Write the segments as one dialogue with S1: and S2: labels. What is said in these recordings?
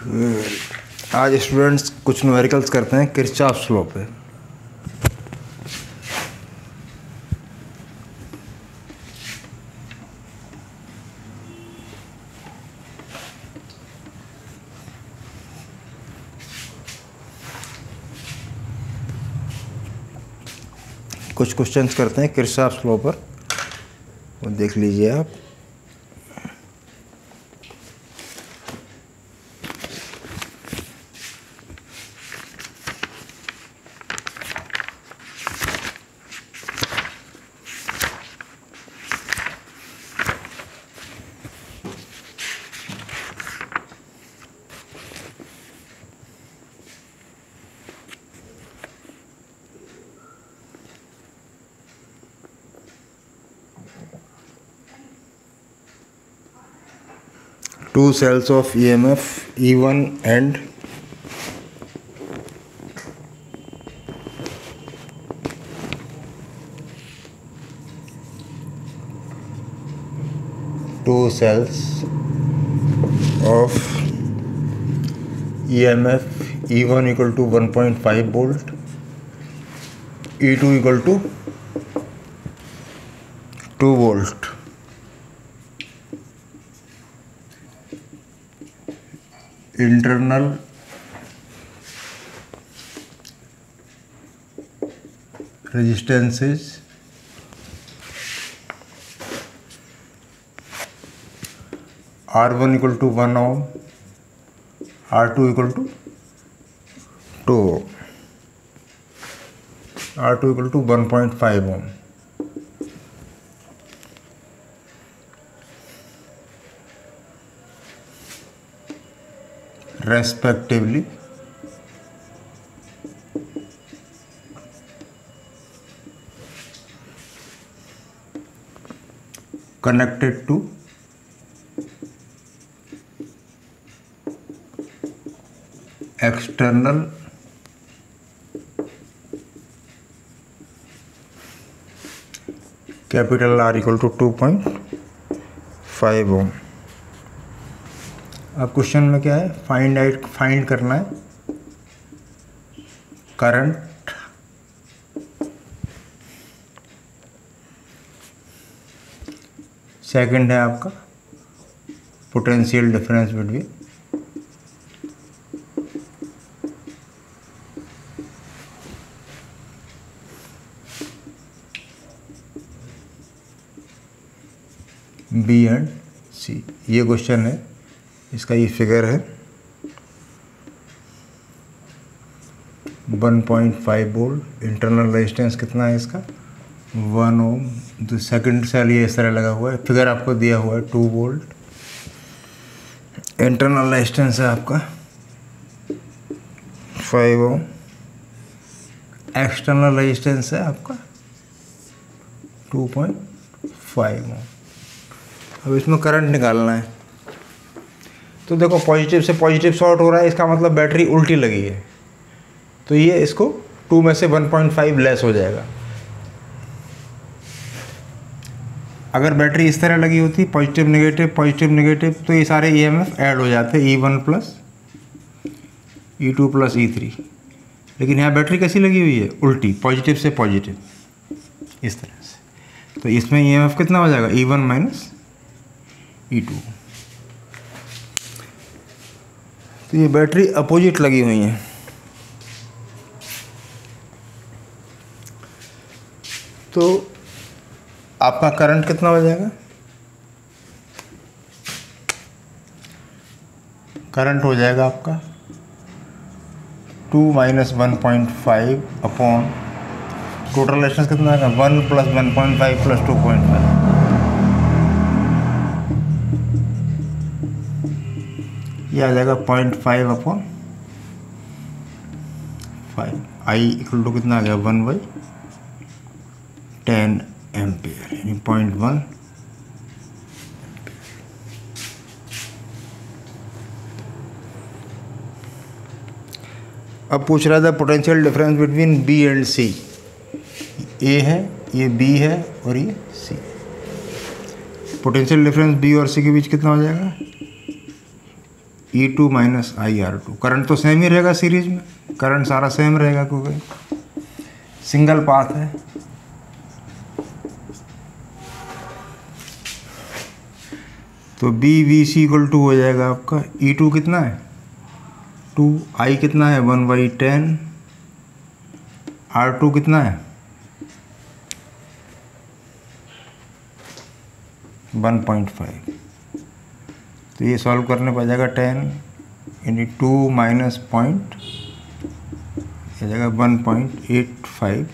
S1: आज स्टूडेंट्स कुछ न्यूमेरिकल्स करते हैं किरचॉफ्स लॉ पे। कुछ क्वेश्चंस करते हैं किरचॉफ्स लॉ पर, वो देख लीजिए आप। Two cells of EMF E1 and two cells of EMF E1 equal to 1.5 volt, E2 equal to 2 volt. Internal resistances R1 equal to 1 ohm, R2 equal to 2 ohm, R2 equal to 1.5 ohm. Respectively, connected to external capital R equal to 2.5 ohm. अब question में क्या है, find करना है current second है आपका potential difference between B and C. ये question है, इसका ये फिगर है 1.5 वोल्ट। इंटरनल रेजिस्टेंस कितना है इसका 1 ओम। तो सेकंड सेल ये इस तरह लगा हुआ है, फिगर आपको दिया हुआ है 2 वोल्ट। इंटरनल रेजिस्टेंस है आपका 5 ओम, एक्सटर्नल रेजिस्टेंस है आपका 2.5 ओम। अब इसमें करंट निकालना है। तो देखो पॉजिटिव से पॉजिटिव शॉर्ट हो रहा है, इसका मतलब बैटरी उल्टी लगी है, तो ये इसको 2 में से 1.5 लेस हो जाएगा। अगर बैटरी इस तरह लगी होती पॉजिटिव नेगेटिव, तो ये सारे EMF ऐड हो जाते E1 plus E2 plus E3। लेकिन यहाँ बैटरी कैसी लगी हुई है, उल्टी, पॉजिटिव से पॉजिटिव इस तरह से। तो इसमें EMF कितना हो जाएगा E1 माइनस E2। तो ये बैटरी अपोजिट लगी हुई है। तो आपका करंट कितना हो जाएगा, करंट हो जाएगा आपका 2 माइनस 1.5 अपॉन टोटल रेजिस्टेंस कितना आएगा 1 प्लस 1.5 प्लस 2.5। ये आ जाएगा 0.5 अपॉन 5। आई इक्वल टू कितना आ गया 1/10 एम्पियर, यानी 0.1। अब पूछ रहा था potential difference between B and C. A है, ये बी है और ये सी। पोटेंशियल डिफरेंस बी और सी के बीच कितना हो जाएगा E2 माइनस IR2। करंट तो सेम ही रहेगा सीरीज में, करंट सारा सेम रहेगा क्योंकि सिंगल पाथ है। तो BVC इक्वल टू हो जाएगा आपका E2 कितना है 2, I कितना है 1/10, R2 कितना है 1.5। तो ये सॉल्व करने पर आ जाएगा 10 यानी 2 माइनस पॉइंट आ जाएगा 1.85।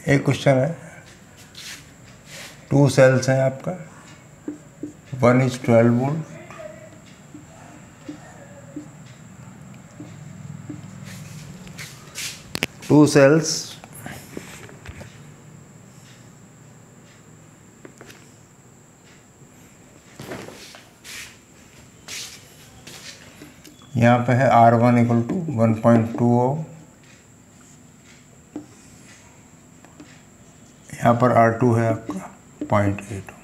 S1: एक क्वेश्चन है, 2 सेल्स हैं आपका, 1 इज 12 वोल्ट, टू सेल्स यहाँ पे है R1 इक्वल टू 1.2 ओम, यहाँ पर R2 है आपका 0.8 ओम।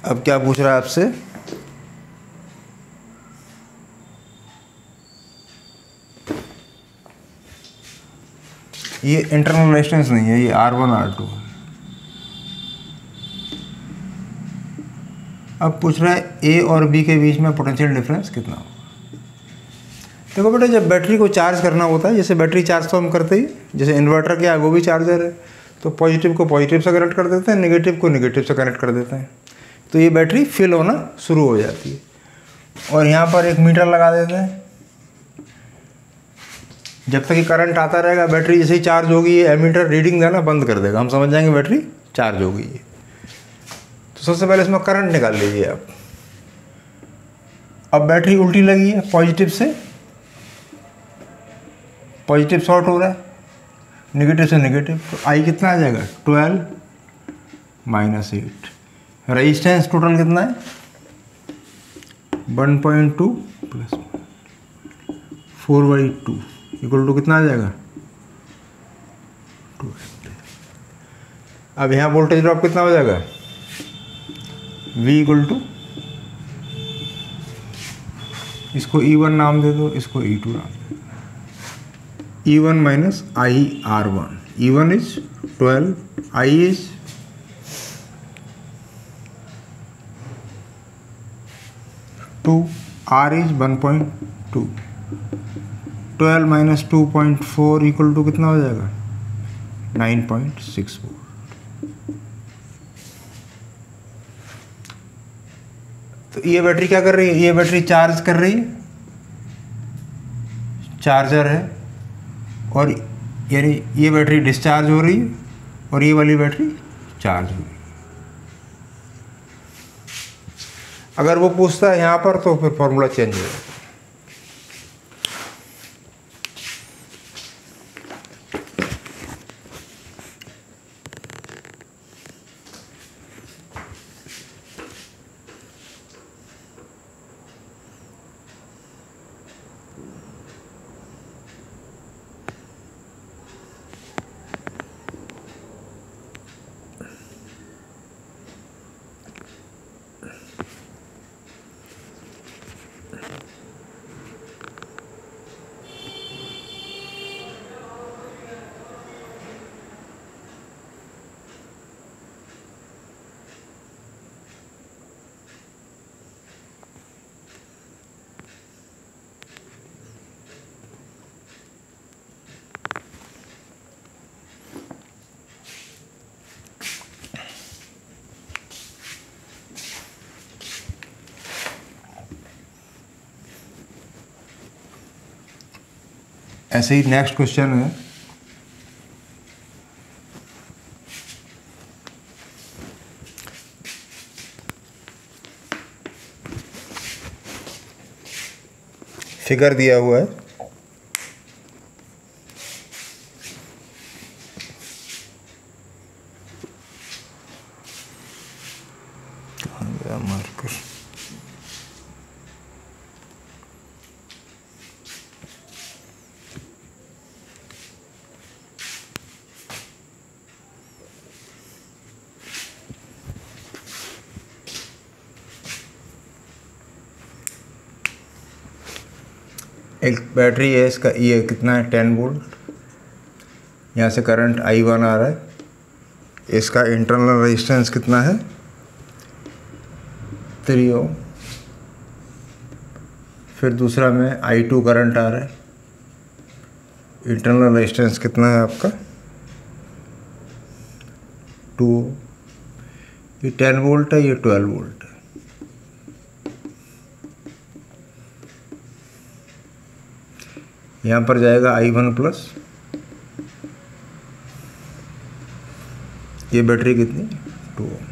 S1: अब क्या पूछ रहा है आपसे, ये इंटरनल रेजिस्टेंस नहीं है, ये R1 R2 है। अब पूछ रहा है ए और बी के बीच में पोटेंशियल डिफरेंस कितना होगा। देखो बेटा, जब बैटरी को चार्ज करना होता है, जैसे बैटरी चार्ज तो हम करते ही, जैसे इन्वर्टर के आगे वो भी चार्जर है, तो पॉजिटिव को पॉजिटिव से कनेक्ट कर देते हैं, नेगेटिव को नेगेटिव से कनेक्ट कर देते हैं, तो ये बैटरी फिल होना शुरू हो जाती है। और यहाँ पर एक मीटर लगा देते हैं, जब तक ये करंट आता रहेगा, बैटरी जैसे ही चार्ज होगी ये एमीटर रीडिंग देना बंद कर देगा, हम समझ जाएंगे बैटरी चार्ज हो गई है। तो सबसे पहले इसमें करंट निकाल लीजिए आप। अब बैटरी उल्टी लगी है, पॉजिटिव से पॉजिटिव शॉर्ट हो रहा है, नेगेटिव से नेगेटिव, तो आई कितना आ जाएगा 12 माइनस 8। रेजिस्टेंस टोटल कितना है 1.2 प्लस 4/2 इक्वल टू कितना आ जाएगा 2। अब यहाँ वोल्टेज ड्रॉप कितना हो जाएगा V इक्वल टू, इसको E1 नाम दे दो, इसको E2 नाम दे दो, E1 minus IR1, E1 is 12, I is 2, R is 1.2, 12 minus 2.4 equal to कितना हो जाएगा 9.6 वोल्ट। तो ये बैटरी क्या कर रही है, ये बैटरी चार्ज कर रही है, चार्जर है, और यानी ये बैटरी डिस्चार्ज हो रही है और ये वाली बैटरी चार्ज हो रही है। अगर वो पूछता है यहाँ पर तो फिर फॉर्मूला चेंज हो जाएगा। ऐसे ही नेक्स्ट क्वेश्चन है, फिगर दिया हुआ है, कहाँ गया मार्कर, एक बैटरी है, इसका ये कितना है 10 वोल्ट, यहाँ से करंट I1 आ रहा है, इसका इंटरनल रेजिस्टेंस कितना है 3 ओम। फिर दूसरा में I2 करंट आ रहा है, इंटरनल रेजिस्टेंस कितना है आपका 2 ओम। ये 10 वोल्ट है, ये 12 वोल्ट है। यहाँ पर जाएगा I1 प्लस, ये बैटरी कितनी 2 ओम।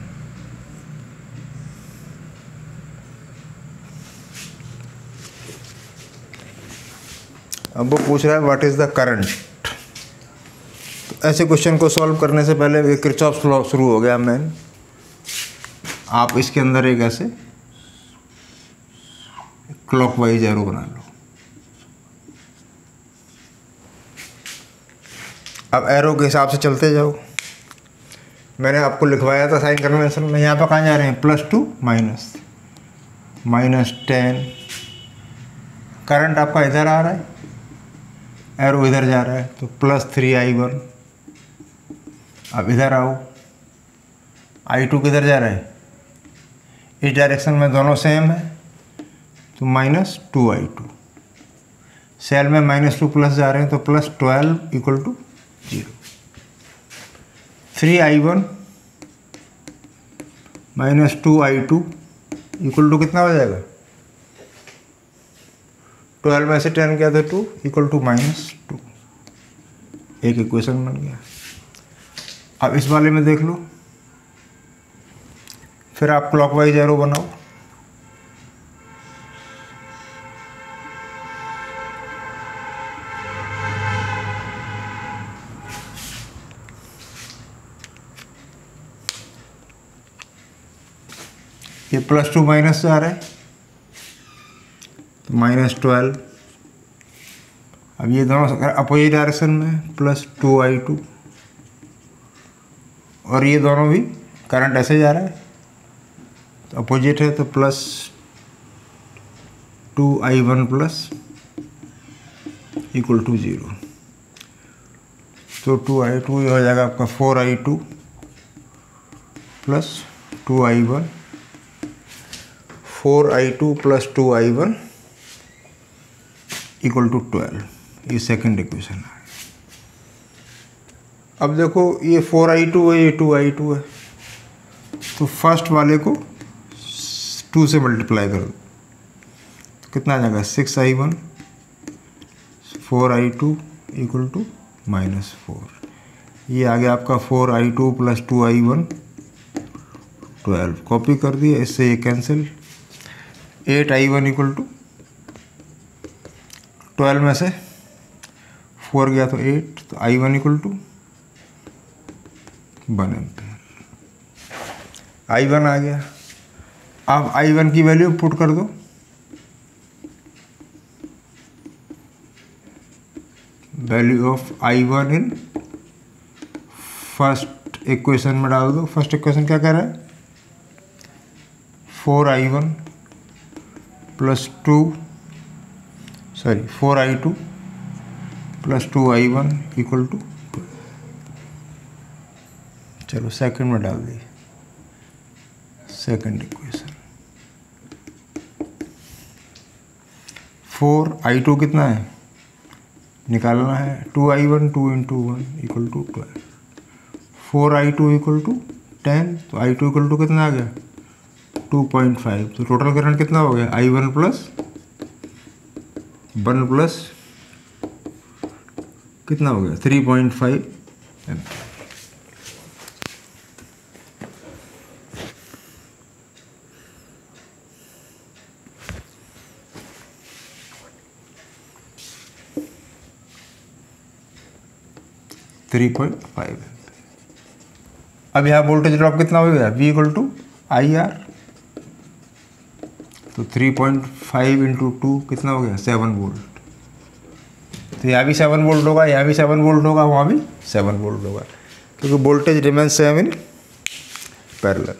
S1: अब वो पूछ रहा है व्हाट इज़ द करंट। तो ऐसे क्वेश्चन को सॉल्व करने से पहले किरचॉफ्स लॉ शुरू हो गया मैन। आप इसके अंदर एक ऐसे क्लॉकवाइज एरो बना लो। अब एरो के हिसाब से चलते जाओ। मैंने आपको लिखवाया था साइन कन्वेंशन में, यहाँ पर कहाँ जा रहे हैं +2 -10। करंट आपका इधर आ रहा है, एरो इधर जा रहा है, तो +3I1। अब इधर आओ, I2 किधर जा रहा है, इस डायरेक्शन में दोनों सेम है, तो -2I2। सेल में -2 प्लस जा रहे हैं, तो +12 = 0। 3I1 -2I2 = कितना हो जाएगा, 12 में से 10 किया तो 2 = -2। एक इक्वेशन बन गया। अब इस वाले में देख लो, फिर आप क्लॉकवाइज एरो बनाओ। ये +2 माइनस जा रहा है, तो -12। अब ये दोनों अपोजिट डायरेक्शन में, +2I2, और ये दोनों भी करंट ऐसे जा रहा है, तो अपोजिट है, तो +2I1 प्लस = 0। तो 2I2 ये हो जाएगा आपका 4I2 plus 2I1, 4I2 plus 2I1 = 12। ये सेकंड इक्वेशन है। अब देखो, ये 4I2 है, ये 2I2 है, तो फर्स्ट वाले को 2 से मल्टीप्लाई कर दो, तो कितना आ जाएगा 6I1, 4I2 = -4। ये आ गया आपका 4I2 प्लस 2I1 12। कॉपी कर दिया, इससे ये कैंसिल। 8I1 = 12 में से 4 गया तो 8, तो I1 = 1 एम्पेयर। I1 आ गया। अब I1 की वैल्यू पुट कर दो, value of I1 in first equation में डाल दो। फर्स्ट इक्वेशन क्या कह रहा है, 4i1 plus 4i2 plus 2i1 equal to, चलो सेकंड में डाल दी। सेकंड इक्वेशन 4i2 कितना है निकालना है, 2i1 2 into 1 equal to 12, 4i2 equal to 10, तो i2 इक्वल टू कितना आ गया 2.5। तो टोटल करंट कितना हो गया i1 प्लस 1 प्लस कितना हो गया 3.5 एम्पीयर। अब यहाँ वोल्टेज ड्रॉप कितना हो गया V इक्वल टू IR, तो 3.5 इंटू 2 कितना हो गया 7 वोल्ट। तो यहाँ भी 7 वोल्ट होगा, यहाँ भी 7 वोल्ट होगा, वहाँ भी 7 वोल्ट होगा, क्योंकि voltage remain same in parallel.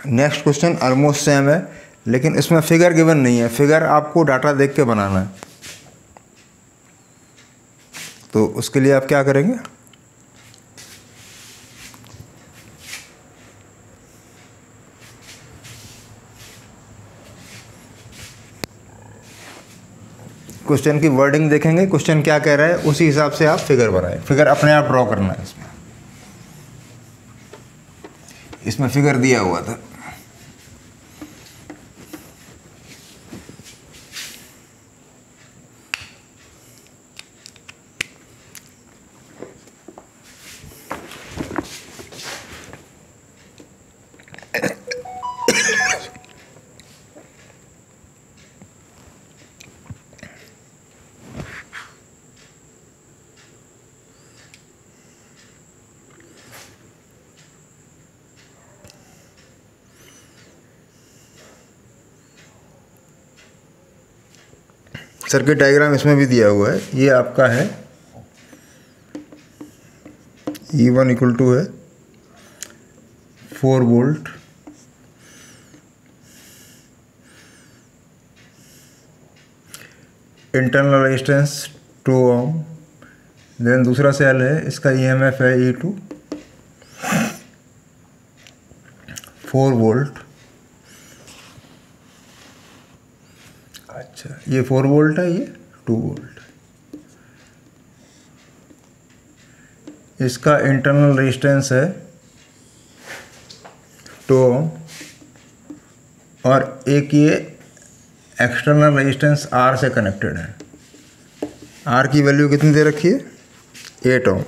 S1: Next question almost same है, लेकिन इसमें फिगर गिवन नहीं है, फिगर आपको डाटा देख के बनाना है। तो उसके लिए आप क्या करेंगे, क्वेश्चन की वर्डिंग देखेंगे, क्वेश्चन क्या कह रहा है उसी हिसाब से आप फिगर बनाएं। फिगर अपने आप ड्रॉ करना है। इसमें फिगर दिया हुआ था। सर्किट डायग्राम इसमें भी दिया हुआ है। ये आपका है E1 इक्वल टू है 4 वोल्ट, इंटरनल रेजिस्टेंस 2 ओम, देन दूसरा सेल है, इसका EMF है E2 4 वोल्ट। अच्छा, ये 4 वोल्ट है, ये 2 वोल्ट। इसका इंटरनल रेजिस्टेंस है 2 ओम, और एक ये एक्सटर्नल रेजिस्टेंस R से कनेक्टेड है। R की वैल्यू कितनी दे रखी है 8 ओम।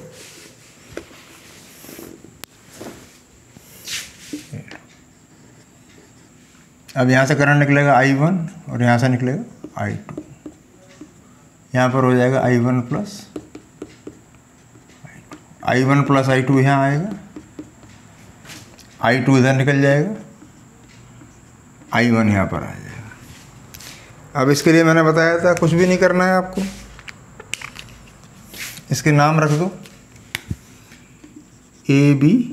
S1: अब यहाँ से करंट निकलेगा I1 और यहाँ से निकलेगा I2। यहाँ पर हो जाएगा I1 plus I1 plus I2 यहाँ आएगा, I2 इधर निकल जाएगा, I1 यहाँ पर आ जाएगा। अब इसके लिए मैंने बताया था कुछ भी नहीं करना है आपको, इसके नाम रख दो ABCDEF।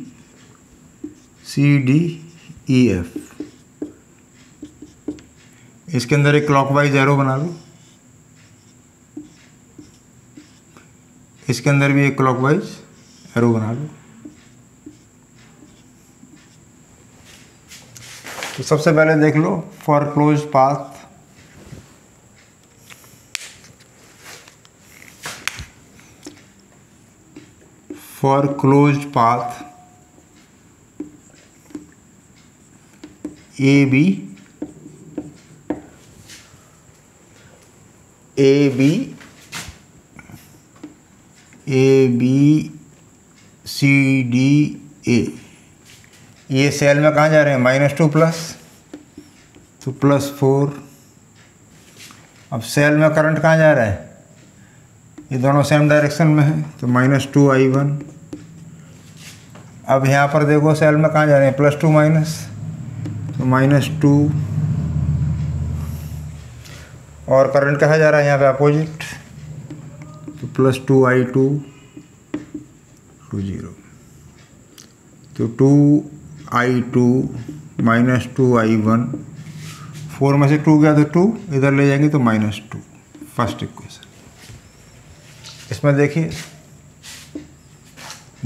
S1: इसके अंदर एक क्लॉकवाइज एरो बना लो, इसके अंदर भी एक क्लॉकवाइज एरो बना लो। तो सबसे पहले देख लो for close path, for close path AB A B C D A, ये सेल में कहाँ जा रहे हैं, -2 प्लस, तो +4। अब सेल में करंट कहाँ जा रहा है, ये दोनों सेम डायरेक्शन में है, तो -2I1। अब यहाँ पर देखो सेल में कहाँ जा रहे हैं, +2 माइनस, तो -2, और करंट कहाँ जा रहा है यहाँ पे अपोजिट, तो +2I2 to 0, तो 2I2 -2I1, 4 में से 2 गया तो 2, इधर ले जाएंगे तो -2, फर्स्ट इक्वेशन। इसमें देखिए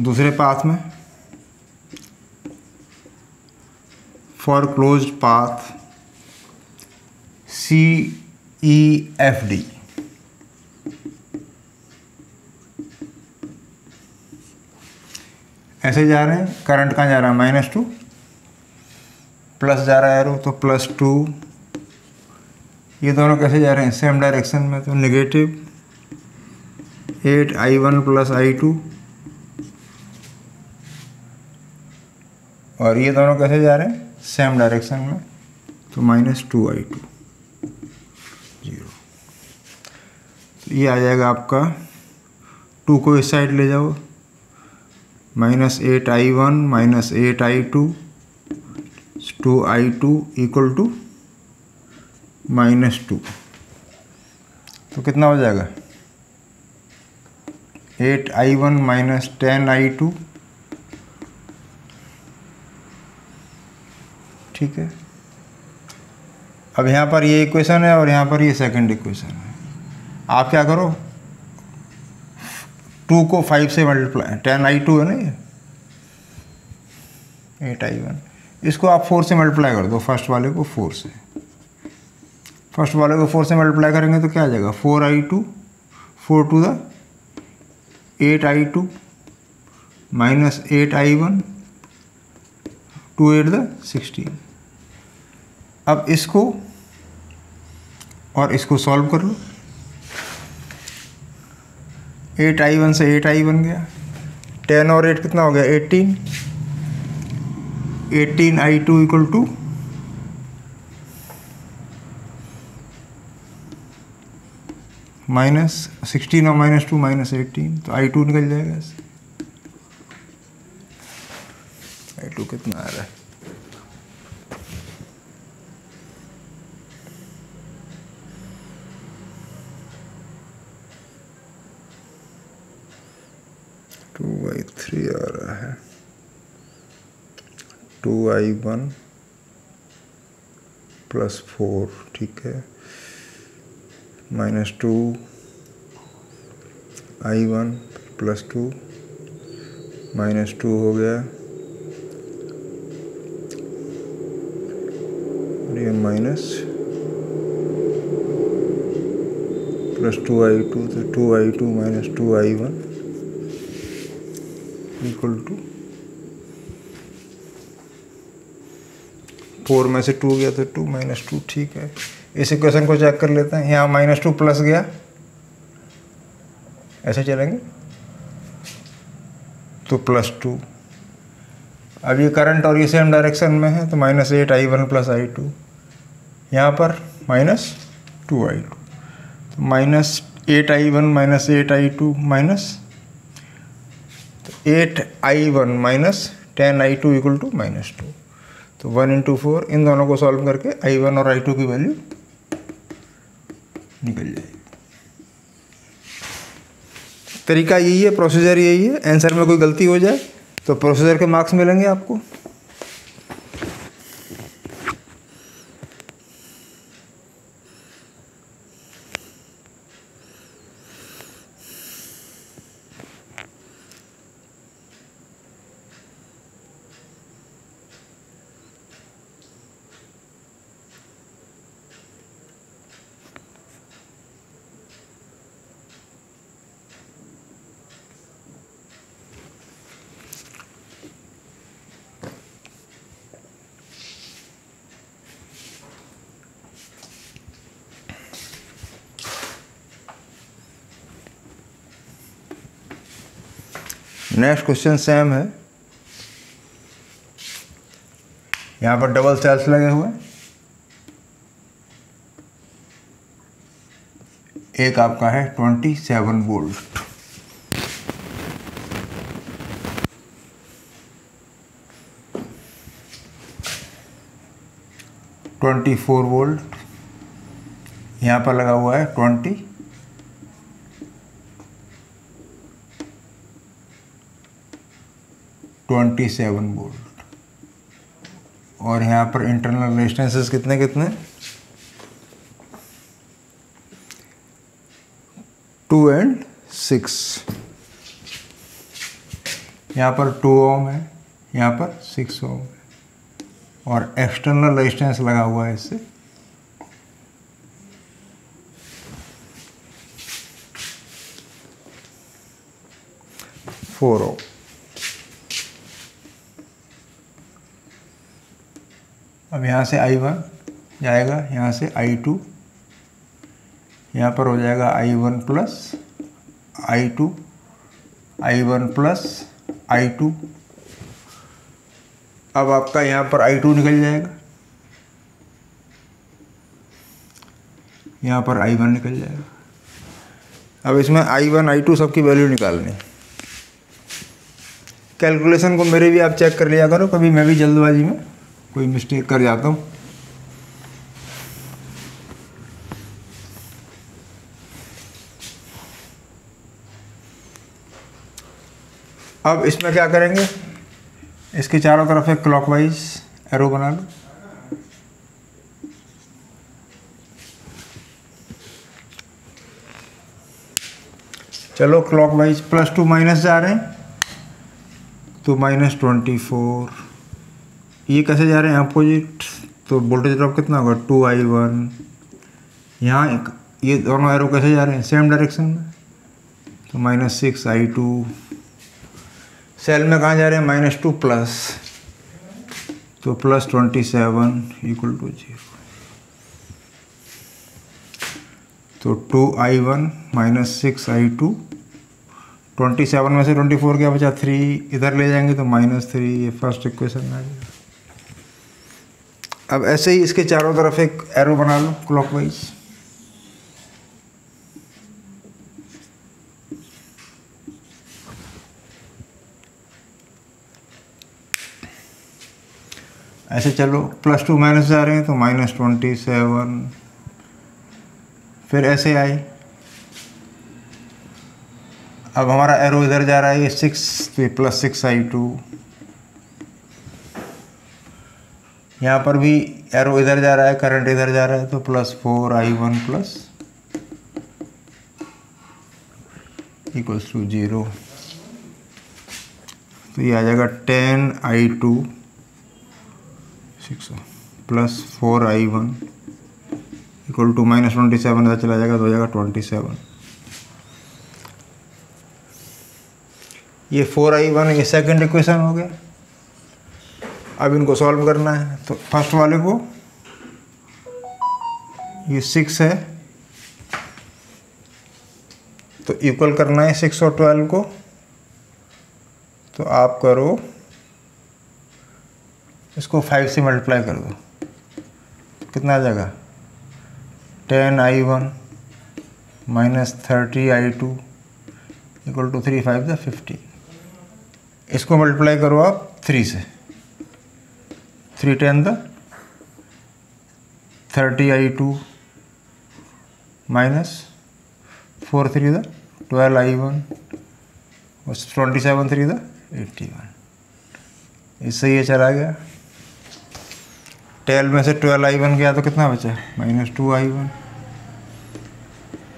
S1: दूसरे पाथ में, फॉर क्लोज्ड पाथ CEFD, ऐसे जा रहे हैं, करंट कहाँ जा रहा है, -2, प्लस जा रहा है एरो, तो +2, ये दोनों कैसे जा रहे हैं, सेम डायरेक्शन में, तो -8I1 + I2, और ये दोनों कैसे जा रहे हैं, सेम डायरेक्शन में, तो -2I2 0। तो ये आ जाएगा आपका, 2 को इस साइड ले जाओ, -8I1 -8I2 2I2 = -2, तो कितना हो जाएगा, 8I1 - 10I2, ठीक है। अब यहाँ पर ये इक्वेशन है और यहाँ पर ये सेकंड इक्वेशन है। आप क्या करो, 2 को 5 से मल्टीप्लाई, 10I2 है ना ये, 8I1, इसको आप 4 से मल्टीप्लाई कर दो, फर्स्ट वाले को 4 से, फर्स्ट वाले को 4 से मल्टीप्लाई करेंगे तो क्या आ जाएगा, 4I2, 4 to the 8I2 -8I1, 2 8 the 16। अब इसको और इसको सॉल्व कर लो, 8I1 से 8I बन गया, 10 और 8 कितना हो गया, 18, 18I2 = -16 और -2 -18, तो I2 निकल जाएगा इससे। I2 कितना आ रहा है, (2/3) आ रहा है, 2I1 + 4, ठीक है, -2I1 + 2, -2 हो गया, और ये माइनस +2I2, तो 2I2 - 2I1 = 4 में से 2 गया तो 2 -2, ठीक है। इस इक्वेशन को चेक कर लेते हैं, यहाँ -2 प्लस गया, ऐसे चलेंगे तो +2। अब ये करंट और ये सेम डायरेक्शन में है, तो -8I1 + I2, यहाँ पर -2I2, तो -8I1 - 8I2 8I1 - 10I2 = -2, तो 1 × 4, इन दोनों को सॉल्व करके I1 और I2 की वैल्यू निकल जाएगी। तरीका यही है, प्रोसीजर यही है। आंसर में कोई गलती हो जाए तो प्रोसीजर के मार्क्स मिलेंगे आपको। नेक्स्ट क्वेश्चन सेम है, यहाँ पर डबल सेल्स लगे हुए, एक आपका है 27 वोल्ट, $24 वोल्ट, यहाँ पर लगा हुआ है 27 वोल्ट, और यहाँ पर इंटरनल रेजिस्टेंसेस कितने कितने 2 और 6, यहाँ पर 2 ओम है, यहाँ पर 6 ओम है, और एक्सटर्नल रेजिस्टेंस लगा हुआ है इससे 4 ओम। अब यहाँ से I1 जाएगा, यहाँ से I2, यहाँ पर हो जाएगा I1 plus I2, I1 plus I2। अब आपका यहाँ पर I2 निकल जाएगा, यहाँ पर I1 निकल जाएगा। अब इसमें I1 I2 सबकी वैल्यू निकालनी है। कैलकुलेशन को मेरे भी आप चेक कर लिया करो, कभी मैं भी जल्दबाजी में कोई मिस्टेक कर जाता हूँ। अब इसमें क्या करेंगे, इसके चारों तरफ एक क्लॉकवाइज एरो बना लो। चलो क्लॉकवाइज +2 माइनस जा रहे हैं तो -24, ये कैसे जा रहे हैं अपोजिट, तो वोल्टेज ड्रॉप कितना होगा 2I1। यहाँ एक ये दोनों एरो कैसे जा रहे हैं सेम डायरेक्शन में, तो -6I2। सेल में कहाँ जा रहे हैं -2 प्लस, तो +27 = 0, तो 2I1 -6I2, 27 में से 24 क्या बचा 3, इधर ले जाएंगे तो -3, ये फर्स्ट इक्वेशन आ जाएगा। अब ऐसे ही इसके चारों तरफ एक एरो बना लो क्लॉकवाइज। ऐसे चलो +2 माइनस जा रहे हैं तो -27, फिर ऐसे आए। अब हमारा एरो इधर जा रहा है ये 6, तो +6I2। यहाँ पर भी एरो इधर जा रहा है, करंट इधर जा रहा है, तो +4I1 प्लस = 0, तो ये आ जाएगा 10I2 6 प्लस 4I1 = -27, इधर चला जाएगा तो हो जाएगा 27। ये 4I1 ये सेकंड इक्वेशन हो गया। अब इनको सॉल्व करना है, तो फर्स्ट वाले को ये 6 है तो इक्वल करना है 6 और 12 को, तो आप करो इसको 5 से मल्टीप्लाई कर दो, कितना आ जाएगा 10I1 -30I2 = 3 5 = 50। इसको मल्टीप्लाई करो आप 3 से, 3 10 30I2 -4 3 12I1 और 27 3 81। इससे ये चला गया। 12 में से 12I1 गया तो कितना बचा -2I1।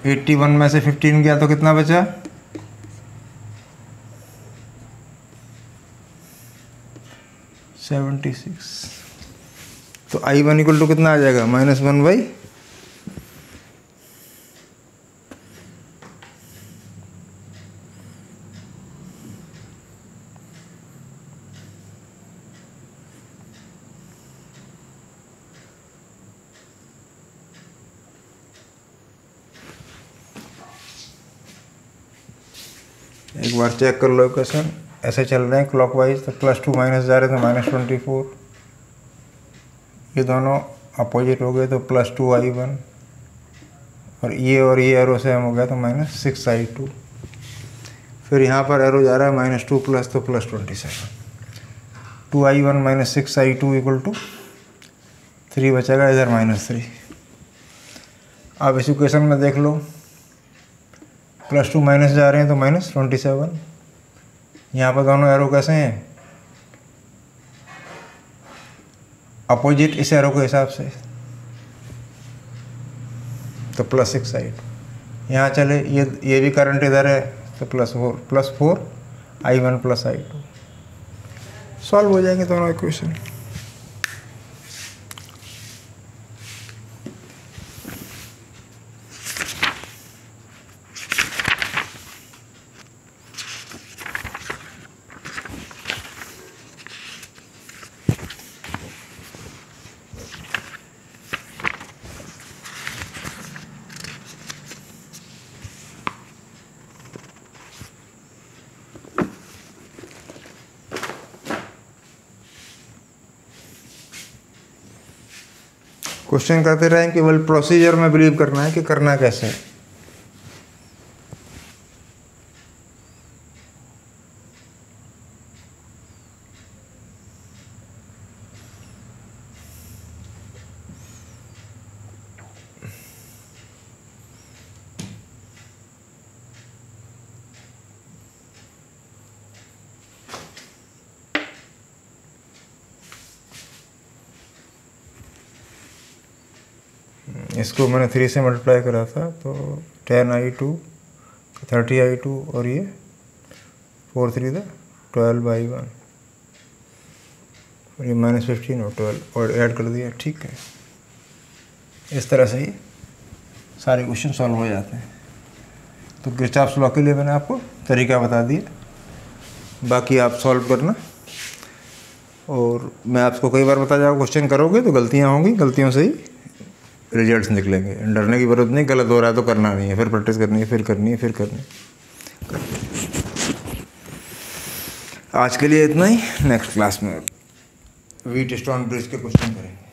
S1: 81 में से 15 गया तो कितना बचा 76। तो I1 = कितना आ जाएगा -1/। एक बार चेक कर लो क्वेश्चन। ऐसे चल रहे हैं क्लॉकवाइज, तो +2 माइनस जा रहे हैं तो -24, ये दोनों अपोजिट हो गए तो +2i1, और ये एरो से हम हो गया तो -6i2। फिर यहाँ पर एरो जा रहा है -2 प्लस तो +27, 2i1 - 6i2 = 3 बचेगा, इधर -3। अब इस इक्वेशन में देख लो, +2 माइनस जा रहे हैं तो -27, यहाँ पर दोनों एरो कैसे हैं, अपोजिट इस एरो के हिसाब से, तो +6i2। यहाँ चले, ये भी करंट इधर है तो +4i1 + i2, सॉल्व हो जाएंगे दोनों इक्वेशन। क्वेश्चन करते रहें, केवल प्रोसीजर में बिलीव करना है कि करना कैसे है। इसको मैंने 3 से मल्टीप्लाई करा था, तो 10i2 30i2 और ये 4 3 12i1, और ये -15 और 12 और ऐड कर दिया, ठीक है। इस तरह से ही सारे क्वेश्चन सॉल्व हो जाते हैं। तो किरचॉफ्स लॉ के लिए मैंने आपको तरीका बता दिया, बाकी आप सॉल्व करना। और मैं आपको कई बार बता जाऊँ, क्वेश्चन करोगे तो गलतियाँ होंगी, गलतियों से ही रिजल्ट्स निकलेंगे। डरने की ज़रूरत नहीं, गलत हो रहा है तो करना नहीं है, फिर प्रैक्टिस करनी है, फिर करनी है, फिर करनी है। आज के लिए इतना ही, नेक्स्ट क्लास में व्हीटस्टोन ब्रिज के क्वेश्चन करेंगे।